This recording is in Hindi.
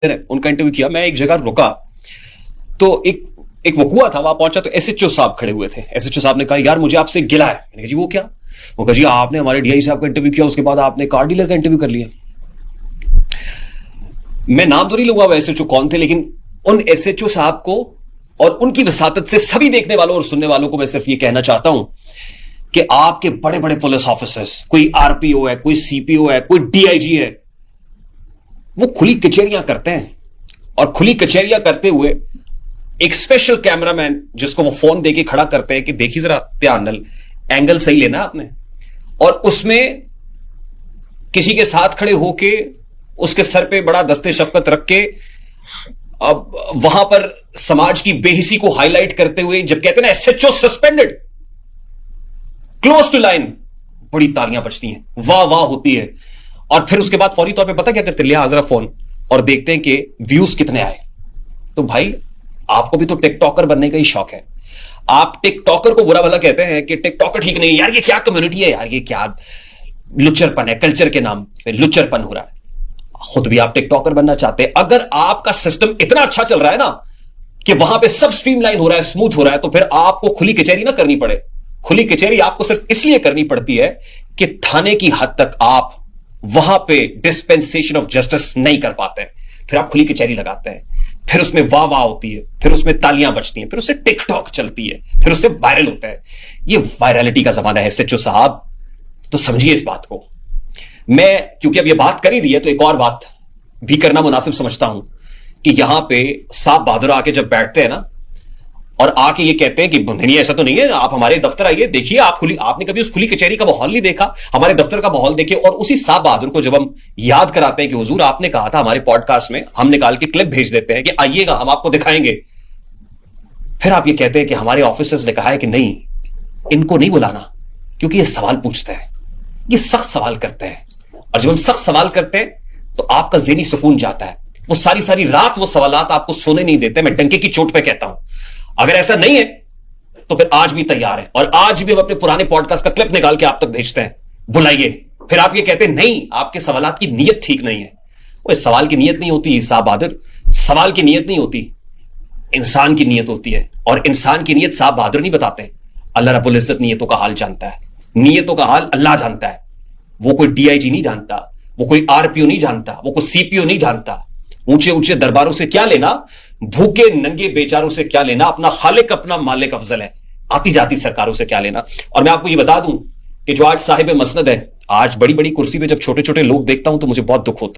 उनका इंटरव्यू किया। मैं एक जगह रुका तो एक वकुआ था, वहां पहुंचा तो एसएचओ साहब खड़े हुए थे। एसएचओ साहब ने कहा यार मुझे आपसे गिला है। मैंने कहा जी वो क्या? वो कहा जी आपने हमारे डीआई साहब का इंटरव्यू किया, उसके बाद आपने कार डीलर का इंटरव्यू कर लिया। मैं नाम तो नहीं लूंगा वो एसएचओ कौन थे, लेकिन उन एसएचओ साहब को और उनकी वसातत से सभी देखने वालों और सुनने वालों को मैं सिर्फ ये कहना चाहता हूं कि आपके बड़े बड़े पुलिस ऑफिसर्स, कोई आरपीओ है, कोई सीपीओ है, कोई डीआईजी है, वो खुली कचहरियां करते हैं। और खुली कचहरियां करते हुए एक स्पेशल कैमरामैन जिसको वो फोन देके खड़ा करते हैं कि देखिए जरा ध्यान एंगल सही लेना आपने, और उसमें किसी के साथ खड़े होके उसके सर पे बड़ा दस्ते शफकत रख के अब वहां पर समाज की बेहिसी को हाईलाइट करते हुए जब कहते हैं ना SHO suspended, close to line, बड़ी तालियां बजती हैं, वाह वाह होती है। और फिर उसके बाद फौरी तौर पे पता क्या करते, लिया हाजरा फोन और देखते हैं कि व्यूज कितने आए। तो भाई आपको भी तो टिकटॉकर बनने का ही शौक है। आप टिकटॉकर को बुरा भला कहते हैं कि टिकटॉकर ठीक नहीं है, यार ये क्या कम्युनिटी है, यार ये क्या लुच्चरपन है, कल्चर के नाम पे लुच्चरपन हो रहा है। खुद भी आप टिकटॉकर बनना चाहते हैं, अगर आपका सिस्टम इतना अच्छा चल रहा है ना कि वहां पे सब स्ट्रीमलाइन हो रहा है, स्मूथ हो रहा है, तो फिर आपको खुली कचहरी ना करनी पड़े। खुली कचहरी आपको सिर्फ इसलिए करनी पड़ती है कि थाने की हद तक आप वहां पे डिस्पेंसेशन ऑफ जस्टिस नहीं कर पाते हैं, फिर आप खुली कचहरी लगाते हैं, फिर उसमें वाह वाह होती है, फिर उसमें तालियां बजती हैं, फिर उससे टिकटॉक चलती है, फिर उससे वायरल होता है। ये वायरलिटी का जमाना है एसएचओ साहब, तो समझिए इस बात को। मैं क्योंकि अब ये बात कर ही दी है तो एक और बात भी करना मुनासिब समझता हूं कि यहां पे साहब बहादुर आके जब बैठते हैं ना और आके ये कहते हैं कि नहीं ऐसा तो नहीं है, आप हमारे दफ्तर आइए, देखिए आपने कभी उस खुली कचहरी का माहौल नहीं देखा, हमारे दफ्तर का माहौल देखिए। और उसी साहब बहादुर को जब हम याद कराते हैं कि हुजूर आपने कहा था हमारे पॉडकास्ट में, हम निकाल के क्लिप भेज देते हैं कि आइएगा हम आपको दिखाएंगे, फिर आप ये कहते हैं कि हमारे ऑफिसर्स ने कहा है कि नहीं इनको नहीं बुलाना क्योंकि ये सवाल पूछते हैं, ये सख्त सवाल करते हैं। और जब हम सख्त सवाल करते हैं तो आपका ज़हनी सुकून जाता है, वो सारी सारी रात वो सवालात आपको सोने नहीं देते। मैं डंके की चोट पे कहता हूं, अगर ऐसा नहीं है तो फिर आज भी तैयार है, और आज भी हम अपने पुराने पॉडकास्ट का क्लिप निकाल के आप तक भेजते हैं, बुलाइए। फिर आप ये कहते हैं नहीं आपके सवालात की नीयत ठीक नहीं है। वो सवाल की नीयत नहीं होती साहब बहादुर, सवाल की नीयत नहीं होती, इंसान की नीयत होती है। और इंसान की नीयत साहब बहादुर नहीं बताते, अल्लाह रब्बुल इज्जत नीयतों का हाल जानता है, नीयतों का हाल अल्लाह जानता है। वो कोई डीआईजी नहीं जानता, वो कोई आरपीओ नहीं जानता, वो कोई सीपीओ नहीं जानता। ऊंचे ऊंचे दरबारों से क्या लेना, भूखे नंगे बेचारों से क्या लेना, अपना खालिक अपना मालिक अफजल है, आती जाती सरकारों से क्या लेना। और मैं आपको ये बता दूं कि जो आज साहिब मसनद है, आज बड़ी बड़ी कुर्सी पे जब छोटे छोटे लोग देखता हूं तो मुझे बहुत दुख होता है।